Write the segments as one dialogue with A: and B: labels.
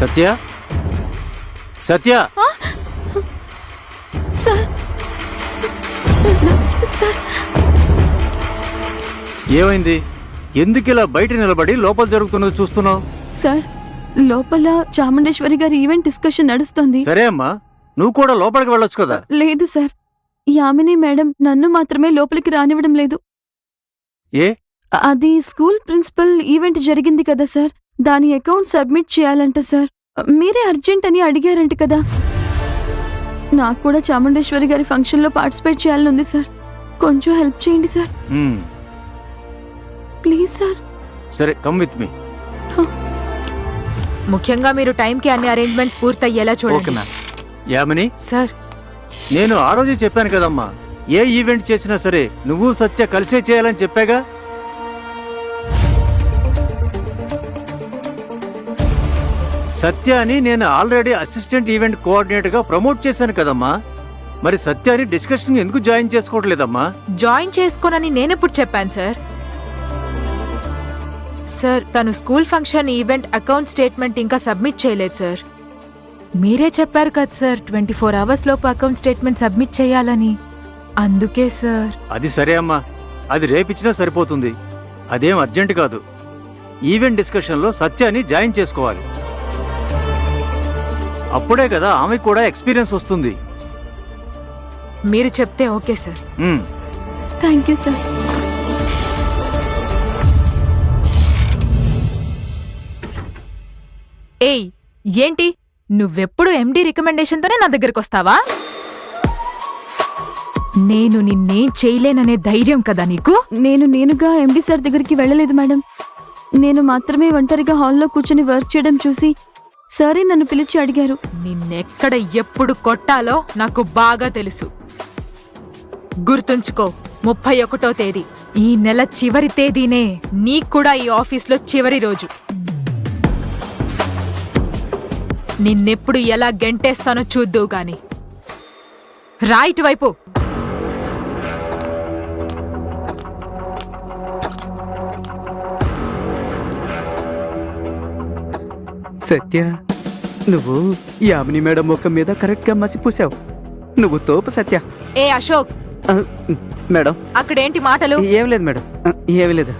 A: Satya Satya
B: sir sir
A: ఏమైంది? ఎందుకు ఇలా బయట నిలబడి లోపల జరుగుతున్నది చూస్తున్నావు?
B: సార్ లోపల చాముండేశ్వరి గారి ఈవెంట్ డిస్కషన్ నడుస్తోంది.
A: సరే అమ్మా, నువ్వు కూడా లోపలికి వెళ్ళొచ్చు కదా.
B: లేదు సార్, యామిని మేడం నన్ను మాత్రమే లోపలికి రానివ్వడం లేదు.
A: ఏ?
B: అది స్కూల్ ప్రిన్సిపల్ ఈవెంట్ జరిగింది కదా సార్, దాని అకౌంట్ సబ్మిట్ చేయాలంట సార్. మీరే అర్జెంట్ అని అడిగారంట కదా. నాకు కూడా చాముండేశ్వరి గారి ఫంక్షన్ లో పార్టిసిపేట్ చేయాలని ఉంది సార్. కొంచెం హెల్ప్ చేయండి సార్, ప్లీజ్ సార్.
A: సరే, కమ్ విత్ మీ.
C: ముఖ్యంగా మీరు టైంకి అన్ని అరేంజ్మెంట్స్ పూర్తయ్యేలా చూడండి.
A: యామిని
C: సార్,
A: నేను ఆ రోజే చెప్పాను కదమ్మా, ఏ ఈవెంట్ చేసినా సరే నువ్వు సత్య కలిసే చేయాలని చెప్పాగా. సత్యాని నేను ఆల్రెడీ అసిస్టెంట్ ఈవెంట్ కోఆర్డినేటర్ గా ప్రమోట్ చేశాను కదమ్మా. మరి సత్యాని డిస్కషన్ ఎందుకు జాయిన్ చేసుకోవట్లేదమ్మా?
C: జాయిన్ చేసుకోనని నేనెప్పుడు చెప్పాను సార్? సార్, తను school function event account statement ఇంకా సబ్మిట్ చేయలేదు సార్. మీరే చెప్పారు కదా సార్ 24 hours లోపు అకౌంట్ స్టేట్మెంట్ సబ్మిట్ చేయాలని. అందుకే సార్.
A: అది సరే అమ్మా, అది రేపిచ్చినా సరిపోతుంది. అదేం అర్జెంట్ కాదు. ఈవెంట్ డిస్కషన్లో సత్యాని జాయిన్ చేసుకోవాలి. అప్పుడే కదా ఆమెకు కూడా ఎక్స్పీరియన్స్ వస్తుంది.
C: మీరు చెప్తే okay sir.
B: Thank you sir.
C: ఏయ్, ఏంటి నువ్వెప్పుడు ఎండి రికమెండేషన్తోనే నా దగ్గరకు వస్తావా? నేను నిన్నేం చేయలేననే ధైర్యం కదా నీకు?
B: నేనుగా ఎండి సార్ దగ్గరికి వెళ్ళలేదు మేడం. నేను మాత్రమే ఒంటరిగా హాల్లో కూర్చుని వర్క్ చేయడం చూసి సరే నన్ను పిలిచి అడిగారు.
C: నిన్నెక్కడ ఎప్పుడు కొట్టాలో నాకు బాగా తెలుసు. గుర్తుంచుకో, 31వ తేదీ, ఈ నెల చివరి తేదీనే నీకూడా ఈ ఆఫీస్లో చివరి రోజు. నిన్నెప్పుడు ఎలా గెంటేస్తానో చూద్దువు గాని. రైట్ వైపు.
D: సత్య, నువ్వు యామిని మేడం ముఖం మీద కరెక్ట్ గా మసిపూసావు. నువ్వు తోపు సత్య.
C: ఏ అశోక్,
D: మేడం
C: అక్కడేంటి మాటలు?
D: ఏం లేదు మేడం, ఏమి లేదు.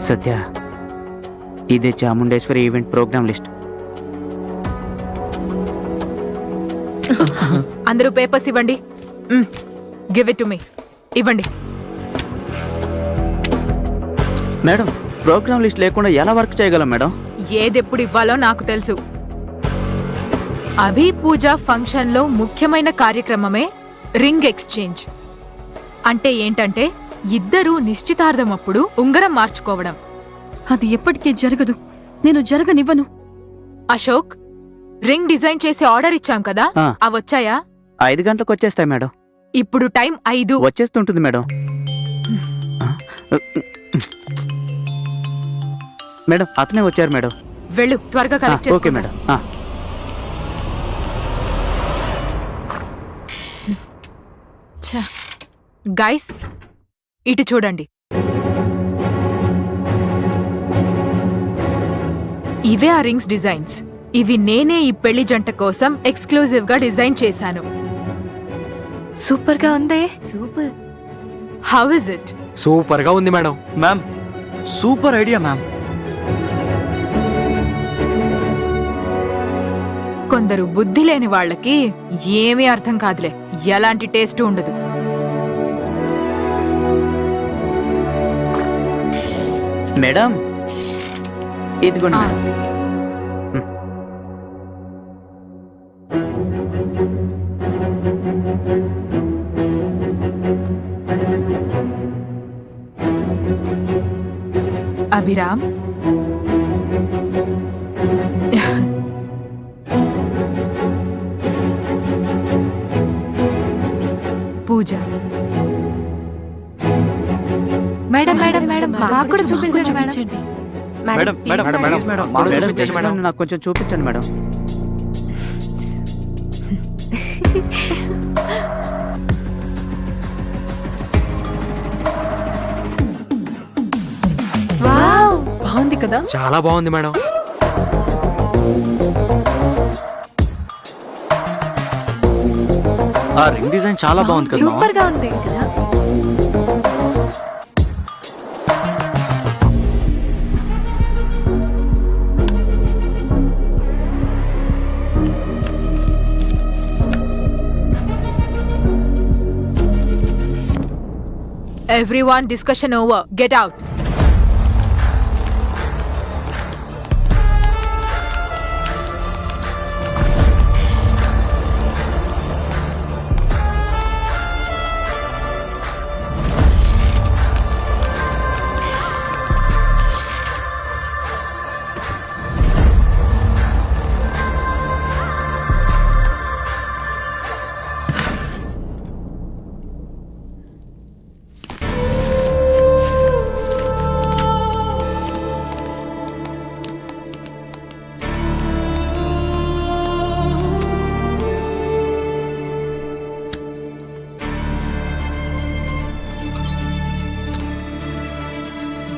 D: సత్య, ఇదే చాముండేశ్వరి ఈవెంట్ ప్రోగ్రామ్ లిస్ట్.
C: అందరూ పేపర్స్ ఇవ్వండి. Give it to me. ఇవ్వండి.
D: మేడం, ప్రోగ్రామ్ లిస్ట్ లేకుండా ఎలా వర్క్ చేయగలం మేడం?
C: ఏదెప్పుడు ఇవ్వాలో నాకు తెలుసు. అభి పూజ ఫంక్షన్ లో ముఖ్యమైన కార్యక్రమమే రింగ్ ఎక్స్చేంజ్. అంటే ఏంటంటే ఇద్దరూ నిశ్చితార్థం అప్పుడు ఉంగరం మార్చుకోవడం.
B: అది ఎప్పటికీ జరగదు, నేను జరగనివ్వను.
C: అశోక్, రింగ్ డిజైన్ చేసి ఆర్డర్ ఇచ్చాం కదా, అవొచ్చాయా?
D: 5 గంటలకు వచ్చేస్తాయి మేడం.
C: ఇప్పుడు టైం 5.
D: వచ్చేస్తుంటుంది మేడం. మేడం, అతనే వచ్చారు మేడం.
C: వెళ్ళు, త్వరగా కలెక్ట్ చేసుకో.
D: Okay madam.
C: గైస్, ఇటు చూడండి. ఇవే ఆ రింగ్స్ డిజైన్స్. ఇవి నేనే ఈ పెళ్లి జంట కోసం ఎక్స్క్లూజివ్ గా డిజైన్ చేశాను.
E: సూపర్ గా ఉంది.
B: Super.
C: How is it?
F: Super గా ఉంది madam.
D: Ma'am, super idea ma'am.
C: కొందరు బుద్ధి లేని వాళ్ళకి ఏమీ అర్థం కాదులే, ఎలాంటి టేస్ట్ ఉండదు.
D: మేడం, ఇదిగోండి మేడం.
C: అభిరామ్, పూజ.
E: మేడం మేడం మేడం మాకు కూడా చూపించండి madam.
F: Madam madam madam madam
D: madam, నాకు కొంచెం చూపించండి మేడం.
E: వావ్, బాగుంది కదా?
F: చాలా బాగుంది మేడం.
A: ఆ రింగ్ డిజైన్ చాలా బాగుంది కదా మామ?
E: సూపర్ గా ఉంది.
C: Everyone, discussion over. Get out.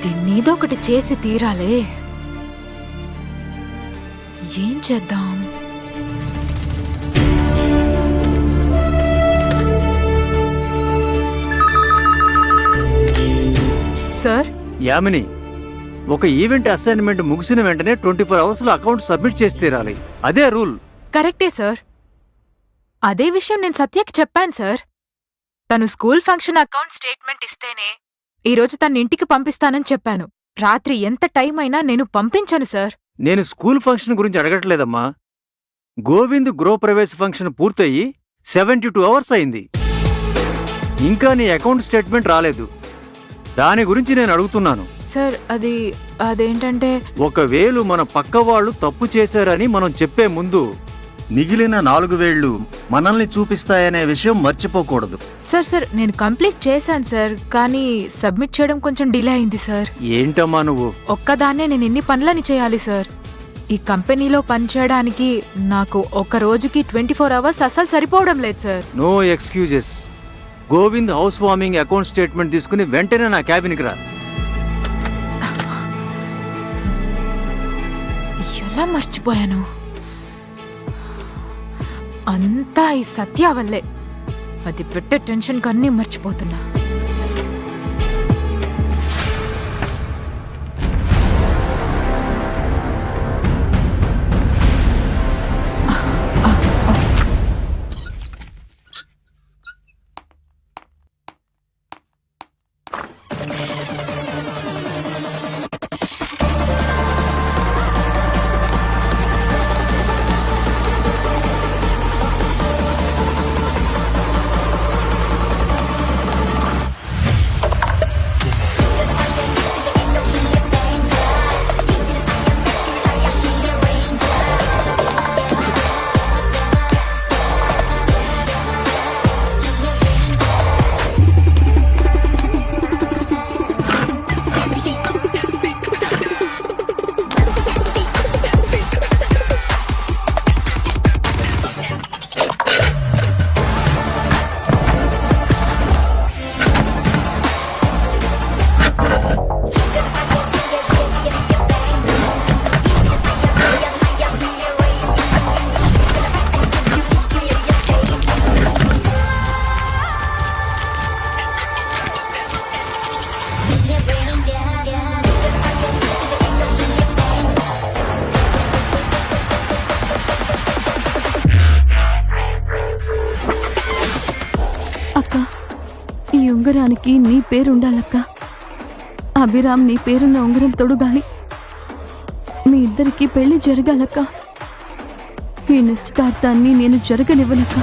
C: దీన్నేదో ఒకటి చేసి తీరాలే. ఏం చేద్దాం? సార్,
A: యామిని, ఒక ఈవెంట్ అసైన్మెంట్ ముగిసిన వెంటనే 24 అవర్స్ లో అకౌంట్ సబ్మిట్ చేసి తీరాలి. అదే రూల్.
C: కరెక్టే సార్. అదే విషయం నేను సత్యకి చెప్పాను సార్. తను స్కూల్ ఫంక్షన్ అకౌంట్ స్టేట్మెంట్ ఇస్తేనే ఈరోజు తన ఇంటికి పంపిస్తానని చెప్పాను. రాత్రి ఎంత టైం అయినా నేను పంపించను సార్.
A: నేను స్కూల్ ఫంక్షన్ గురించి అడగట్లేదమ్మా. గోవింద్ గృహప్రవేశ ఫంక్షన్ పూర్తయి 72 అవర్స్ అయింది. ఇంకా నీ అకౌంట్ స్టేట్మెంట్ రాలేదు. దాని గురించి నేను అడుగుతున్నాను.
C: సార్, అదేంటంటే
A: ఒకవేళ మన పక్క వాళ్ళు తప్పు చేశారని మనం చెప్పే ముందు మిగిలిన 4 వేళ్లు మనల్ని చూపిస్తాయనే విషయం మర్చిపోకూడదు.
C: సార్ నేను కంప్లీట్ చేశాను సార్, కానీ సబ్మిట్ చేయడం కొంచెం డిలే అయింది సార్.
A: ఏంటమ్మా నువ్వు?
C: ఒక్కదాన్నే నేను ఎన్ని పనులని చేయాలి సార్? ఈ కంపెనీలో పనిచేయడానికి నాకు ఒక రోజుకి 24 అవర్స్ అస్సలు సరిపోవడం లేదు sir.
A: No excuses. Govind house warming account statement తీసుకుని వెంటనే నా క్యాబిన్కి రా.
C: ఎలా మర్చిపోయాను? అంతా ఈ సత్య వల్లే. అది పెట్టే టెన్షన్ కన్నీ మర్చిపోతున్నా.
B: ఉంగరానికి నీ పేరుండాలక్క. అభిరామ్ నీ పేరున్న ఉంగరం తొడుగాలి. మీ ఇద్దరికి పెళ్లి జరగాలక్క. ఈ నిశ్చితార్థాన్ని నేను జరగనివ్వనక్క.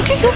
B: అయ్యో